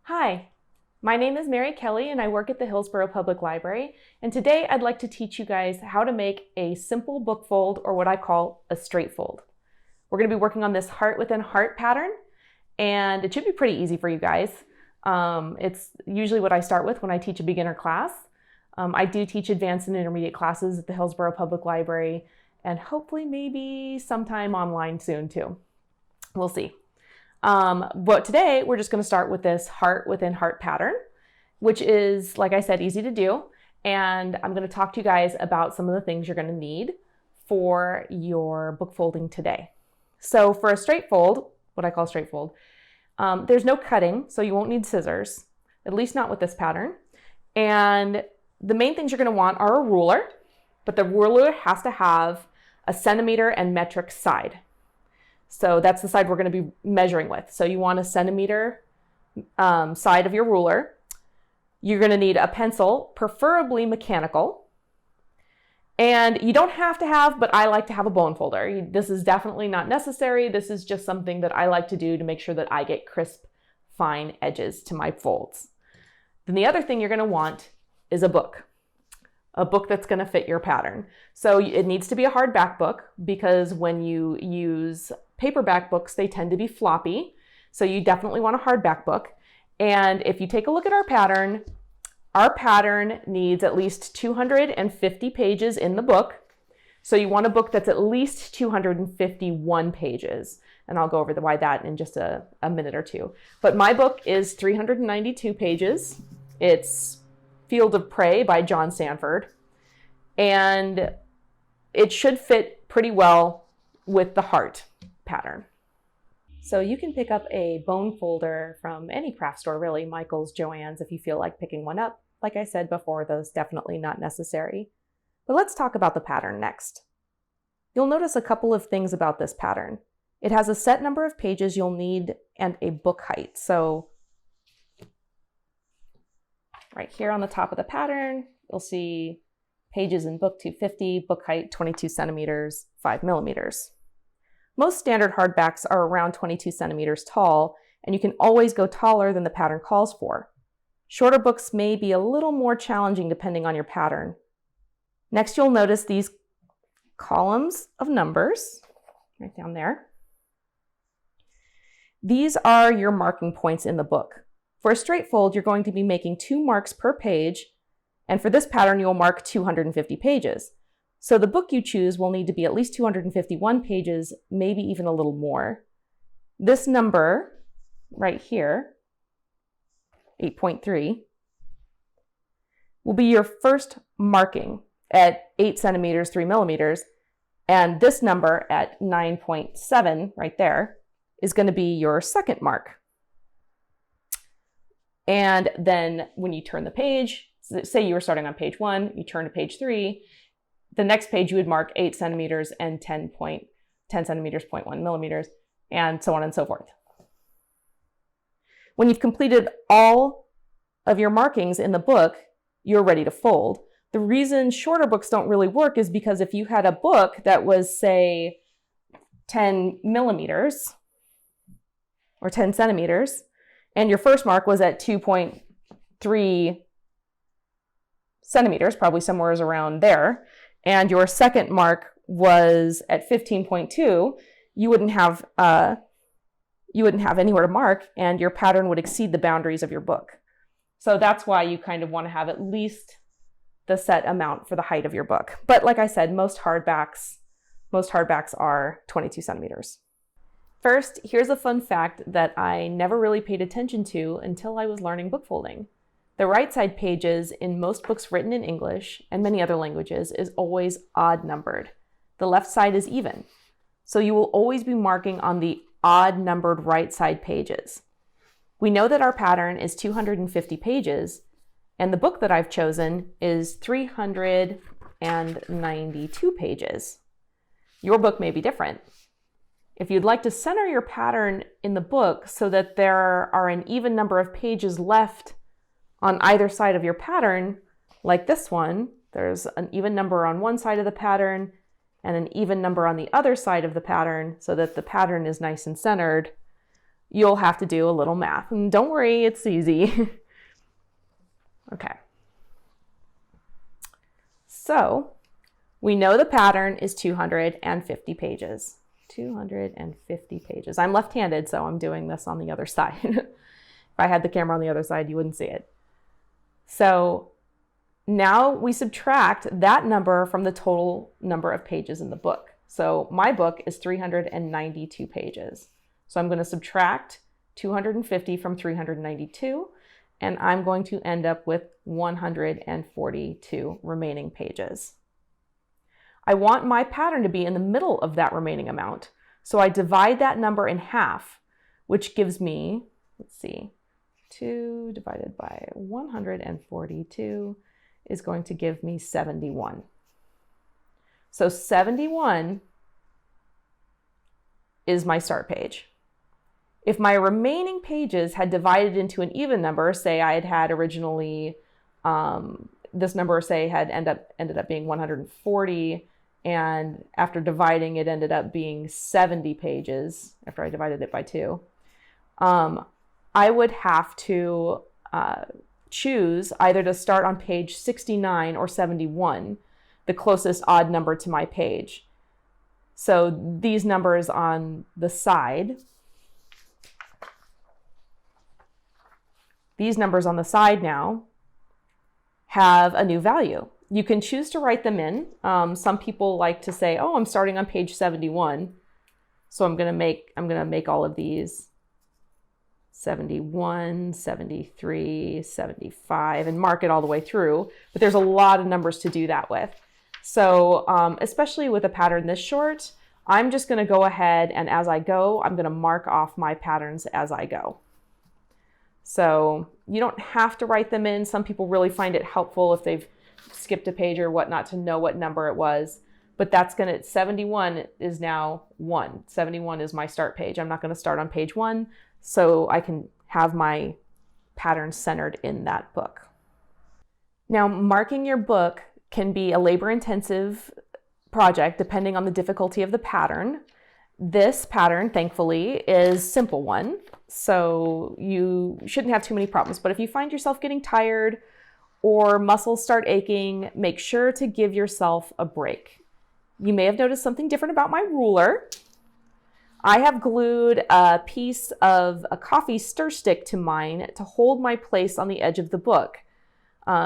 Hi, my name is Mary Kelly and I work at the Hillsborough Public Library. And today I'd like to teach you guys how to make a simple book fold, or what I call a straight fold. We're going to be working on this heart within heart pattern, and it should be pretty easy for you guys. It's usually what I start with when I teach a beginner class. I do teach advanced and intermediate classes at the Hillsborough Public Library, and hopefully maybe sometime online soon too. We'll see. But today we're just going to start with this heart within heart pattern, which is, like I said, easy to do. And I'm going to talk to you guys about some of the things you're going to need for your book folding today. So for a straight fold, what I call a straight fold, there's no cutting, so you won't need scissors, at least not with this pattern. And the main things you're going to want are a ruler, but the ruler has to have a centimeter and metric side. So that's the side we're going to be measuring with. So you want a centimeter side of your ruler. You're going to need a pencil, preferably mechanical. And you don't have to have, but I like to have a bone folder. This is definitely not necessary. This is just something that I like to do to make sure that I get crisp, fine edges to my folds. Then the other thing you're going to want is a book that's going to fit your pattern. So it needs to be a hardback book, because when you use paperback books, they tend to be floppy. So you definitely want a hardback book. And if you take a look at our pattern needs at least 250 pages in the book. So you want a book that's at least 251 pages. And I'll go over why that in just a minute or two. But my book is 392 pages. It's Field of Prey by John Sanford. And it should fit pretty well with the heart pattern. So you can pick up a bone folder from any craft store, really, Michael's, Joann's, if you feel like picking one up. Like I said before, those definitely not necessary. But let's talk about the pattern next. You'll notice a couple of things about this pattern. It has a set number of pages you'll need and a book height. So right here on the top of the pattern, you'll see pages in book 250, book height 22 centimeters, 5 millimeters. Most standard hardbacks are around 22 centimeters tall, and you can always go taller than the pattern calls for. Shorter books may be a little more challenging depending on your pattern. Next, you'll notice these columns of numbers right down there. These are your marking points in the book. For a straight fold, you're going to be making 2 marks per page, and for this pattern, you'll mark 250 pages. So the book you choose will need to be at least 251 pages, maybe even a little more. This number right here, 8.3, will be your first marking at 8 centimeters, 3 millimeters, and this number at 9.7 right there is going to be your second mark. And then when you turn the page, say you were starting on page 1, you turn to page 3, the next page you would mark 8 centimeters and 10 centimeters, 0.1 millimeters, and so on and so forth. When you've completed all of your markings in the book, you're ready to fold. The reason shorter books don't really work is because if you had a book that was, say, 10 millimeters or 10 centimeters, and your first mark was at 2.3 centimeters, probably somewhere around there, and your second mark was at 15.2, you wouldn't have anywhere to mark, and your pattern would exceed the boundaries of your book. So that's why you kind of want to have at least the set amount for the height of your book. But like I said, most hardbacks are 22 centimeters. First, here's a fun fact that I never really paid attention to until I was learning book folding. The right side pages in most books written in English and many other languages is always odd numbered. The left side is even. So you will always be marking on the odd numbered right side pages. We know that our pattern is 250 pages, and the book that I've chosen is 392 pages. Your book may be different. If you'd like to center your pattern in the book so that there are an even number of pages left on either side of your pattern, like this one, there's an even number on one side of the pattern and an even number on the other side of the pattern so that the pattern is nice and centered. you'll have to do a little math. And don't worry, it's easy. Okay. So we know the pattern is 250 pages. 250 pages. I'm left-handed, so I'm doing this on the other side. If I had the camera on the other side, you wouldn't see it. So now we subtract that number from the total number of pages in the book. So my book is 392 pages. So I'm going to subtract 250 from 392, and I'm going to end up with 142 remaining pages. I want my pattern to be in the middle of that remaining amount. So I divide that number in half, which gives me, let's see, 2 divided by 142 is going to give me 71. So 71 is my start page. If my remaining pages had divided into an even number, say I had originally, this number say had ended up being 140, and after dividing it ended up being 70 pages after I divided it by 2, I would have to choose either to start on page 69 or 71, the closest odd number to my page. So these numbers on the side, now have a new value. You can choose to write them in. Some people like to say, oh, I'm starting on page 71. So I'm going to make all of these 71, 73, 75, and mark it all the way through. But there's a lot of numbers to do that with. So especially with a pattern this short, I'm just going to go ahead and as I go, I'm going to mark off my patterns as I go. So you don't have to write them in. Some people really find it helpful if they've skipped a page or whatnot to know what number it was. But that's going to, 71 is now 1. 71 is my start page. I'm not going to start on page 1, so I can have my pattern centered in that book. Now, marking your book can be a labor-intensive project depending on the difficulty of the pattern. This pattern, thankfully, is a simple one, so you shouldn't have too many problems. But if you find yourself getting tired or muscles start aching, make sure to give yourself a break. You may have noticed something different about my ruler. I have glued a piece of a coffee stir stick to mine to hold my place on the edge of the book.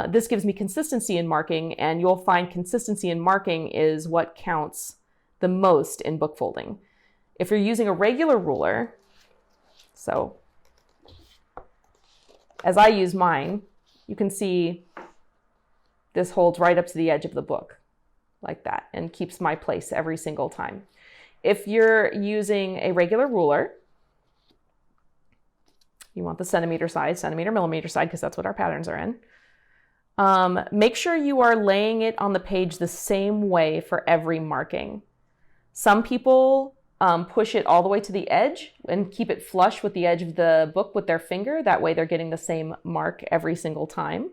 This gives me consistency in marking, and you'll find consistency in marking is what counts the most in book folding. If you're using a regular ruler, so as I use mine, you can see this holds right up to the edge of the book like that and keeps my place every single time. If you're using a regular ruler, you want the centimeter millimeter side, because that's what our patterns are in. Make sure you are laying it on the page the same way for every marking. Some people push it all the way to the edge and keep it flush with the edge of the book with their finger. That way they're getting the same mark every single time.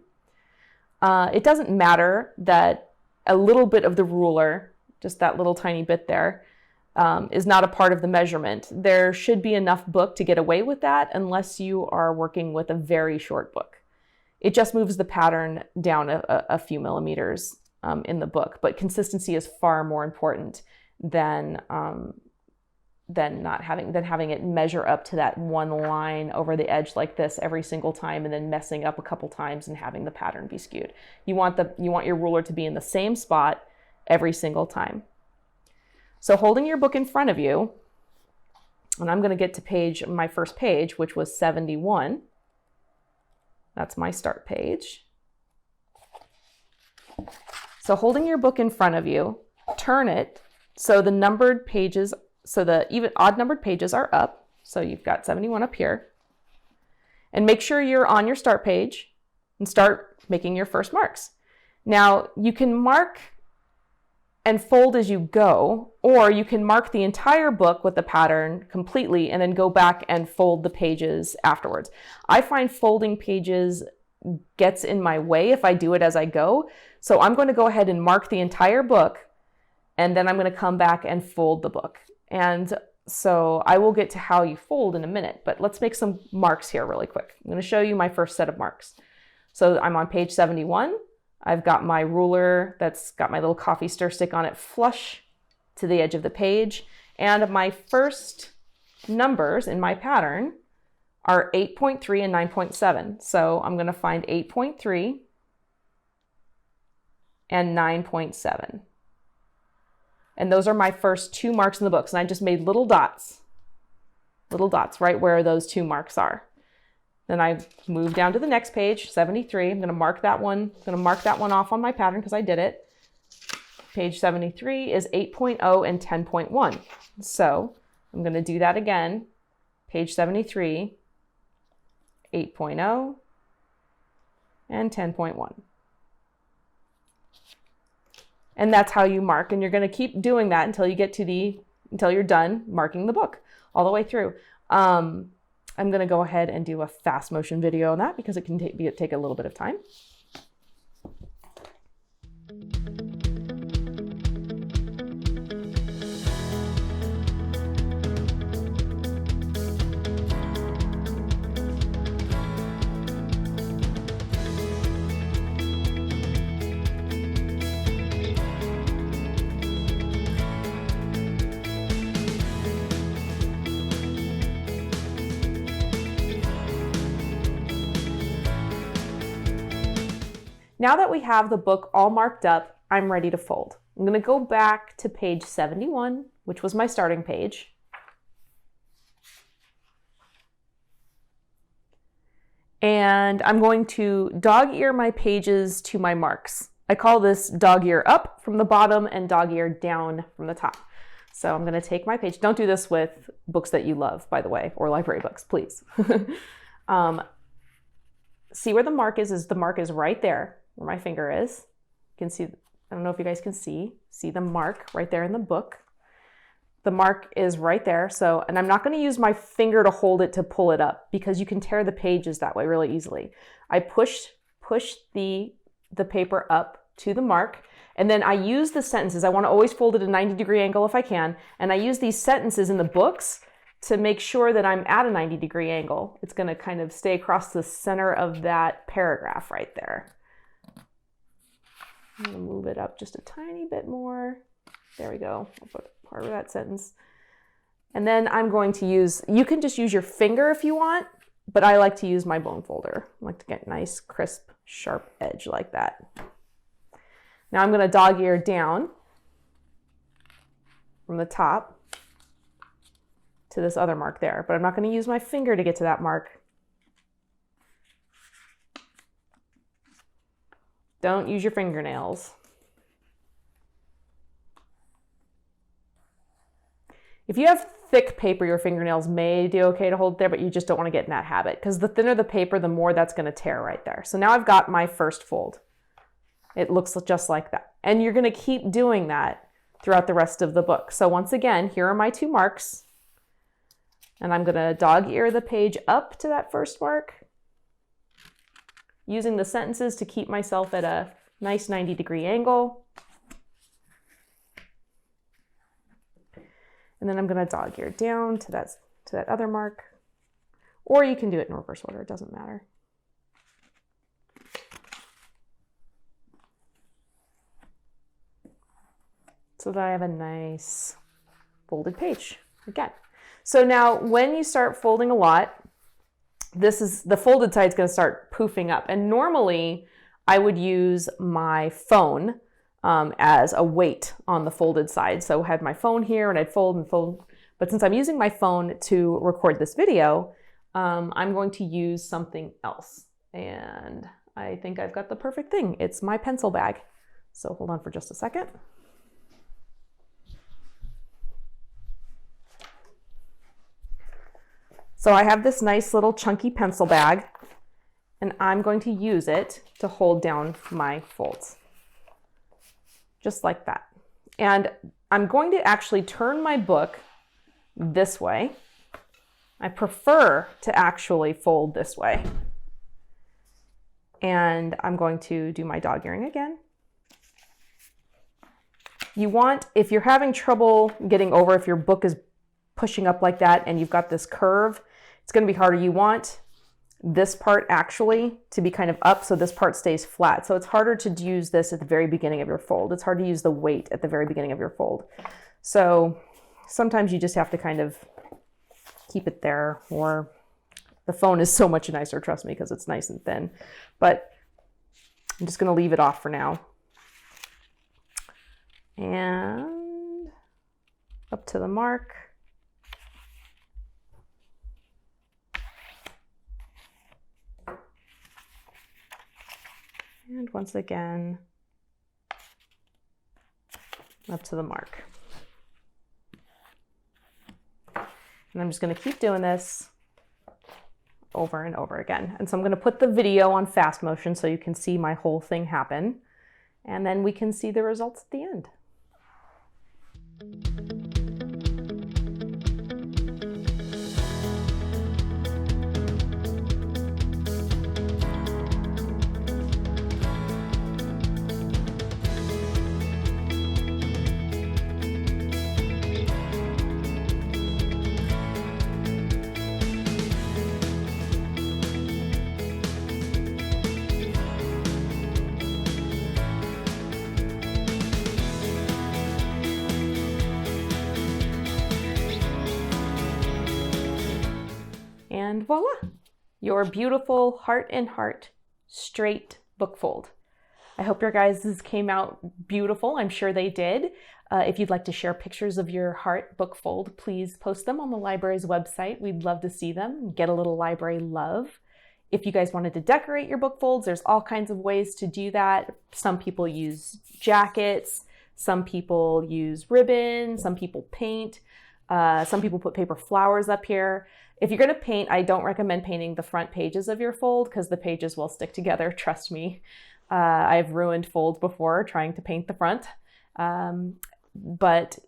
It doesn't matter that a little bit of the ruler, just that little tiny bit there, is not a part of the measurement. There should be enough book to get away with that unless you are working with a very short book. It just moves the pattern down a few millimeters in the book, but consistency is far more important than having it measure up to that one line over the edge like this every single time and then messing up a couple times and having the pattern be skewed. You want your ruler to be in the same spot every single time. So holding your book in front of you, and I'm going to get to my first page, which was 71. That's my start page. So holding your book in front of you, turn it so the numbered pages, so the even odd numbered pages are up. So you've got 71 up here. And make sure you're on your start page and start making your first marks. Now you can mark and fold as you go, or you can mark the entire book with the pattern completely and then go back and fold the pages afterwards. I find folding pages gets in my way if I do it as I go. So I'm going to go ahead and mark the entire book, and then I'm going to come back and fold the book. And So I will get to how you fold in a minute, but let's make some marks here really quick. I'm going to show you my first set of marks. So I'm on page 71. I've got my ruler that's got my little coffee stir stick on it flush to the edge of the page. And my first numbers in my pattern are 8.3 and 9.7. So I'm going to find 8.3 and 9.7. And those are my first two marks in the books. And I just made little dots right where those two marks are. Then I move down to the next page, 73. I'm going to mark that one. I'm going to mark that one off on my pattern because I did it. Page 73 is 8.0 and 10.1. So I'm going to do that again. Page 73, 8.0 and 10.1. And that's how you mark. And you're going to keep doing that until you get to until you're done marking the book all the way through. I'm going to go ahead and do a fast motion video on that because it can take a little bit of time. Now that we have the book all marked up, I'm ready to fold. I'm going to go back to page 71, which was my starting page. And I'm going to dog ear my pages to my marks. I call this dog ear up from the bottom and dog ear down from the top. So I'm going to take my page. Don't do this with books that you love, by the way, or library books, please. See where the mark is the mark is right there where my finger is. You can see, I don't know if you guys can see the mark right there in the book. The mark is right there. So, and I'm not going to use my finger to hold it to pull it up because you can tear the pages that way really easily. I push the paper up to the mark, and then I use the sentences. I want to always fold it at a 90-degree angle if I can. And I use these sentences in the books to make sure that I'm at a 90-degree angle. It's going to kind of stay across the center of that paragraph right there. I'm going to move it up just a tiny bit more. There we go. I'll put part of that sentence. And then I'm going to use, you can just use your finger if you want, but I like to use my bone folder. I like to get nice, crisp, sharp edge like that. Now I'm going to dog ear down from the top to this other mark there, but I'm not going to use my finger to get to that mark. Don't use your fingernails. If you have thick paper, your fingernails may do okay to hold there, but you just don't want to get in that habit because the thinner the paper, the more that's going to tear right there. So now I've got my first fold. It looks just like that. And you're going to keep doing that throughout the rest of the book. So once again, here are my two marks. And I'm going to dog ear the page up to that first mark, using the sentences to keep myself at a nice 90-degree angle. And then I'm going to dog ear down to that other mark. Or you can do it in reverse order, it doesn't matter. So that I have a nice folded page again. So now when you start folding a lot, the folded side is going to start poofing up. And normally I would use my phone as a weight on the folded side. So I had my phone here and I'd fold and fold. But since I'm using my phone to record this video, I'm going to use something else. And I think I've got the perfect thing. It's my pencil bag. So hold on for just a second. So I have this nice little chunky pencil bag, and I'm going to use it to hold down my folds. Just like that. And I'm going to actually turn my book this way. I prefer to actually fold this way. And I'm going to do my dog earing again. You want, if you're having trouble getting over if your book is pushing up like that and you've got this curve, it's going to be harder. You want this part actually to be kind of up so this part stays flat. So it's harder to use this at the very beginning of your fold. It's hard to use the weight at the very beginning of your fold. So sometimes you just have to kind of keep it there, or the phone is so much nicer, trust me, because it's nice and thin. But I'm just going to leave it off for now. And up to the mark. And once again, up to the mark. And I'm just going to keep doing this over and over again. And so I'm going to put the video on fast motion so you can see my whole thing happen. And then we can see the results at the end. And voila, your beautiful heart and heart straight book fold. I hope your guys' came out beautiful. I'm sure they did. If you'd like to share pictures of your heart book fold, please post them on the library's website. We'd love to see them, get a little library love. If you guys wanted to decorate your book folds, there's all kinds of ways to do that. Some people use jackets, some people use ribbon, some people paint, some people put paper flowers up here. If you're going to paint, I don't recommend painting the front pages of your fold because the pages will stick together, trust me. I've ruined folds before trying to paint the front. But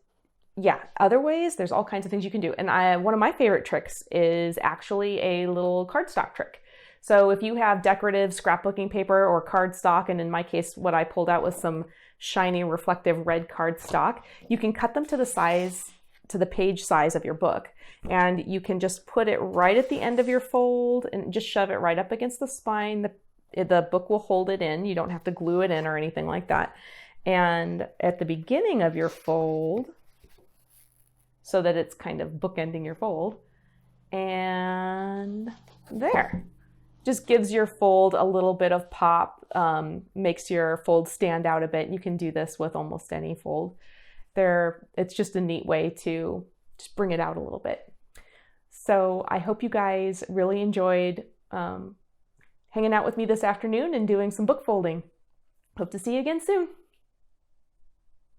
yeah, other ways, there's all kinds of things you can do. And one of my favorite tricks is actually a little cardstock trick. So if you have decorative scrapbooking paper or cardstock, and in my case, what I pulled out was some shiny reflective red cardstock, you can cut them to the size, to the page size of your book. And you can just put it right at the end of your fold and just shove it right up against the spine. The book will hold it in. You don't have to glue it in or anything like that. And at the beginning of your fold, so that it's kind of bookending your fold, and there. Just gives your fold a little bit of pop, makes your fold stand out a bit. You can do this with almost any fold. It's just a neat way to just bring it out a little bit. So I hope you guys really enjoyed hanging out with me this afternoon and doing some book folding. Hope to see you again soon.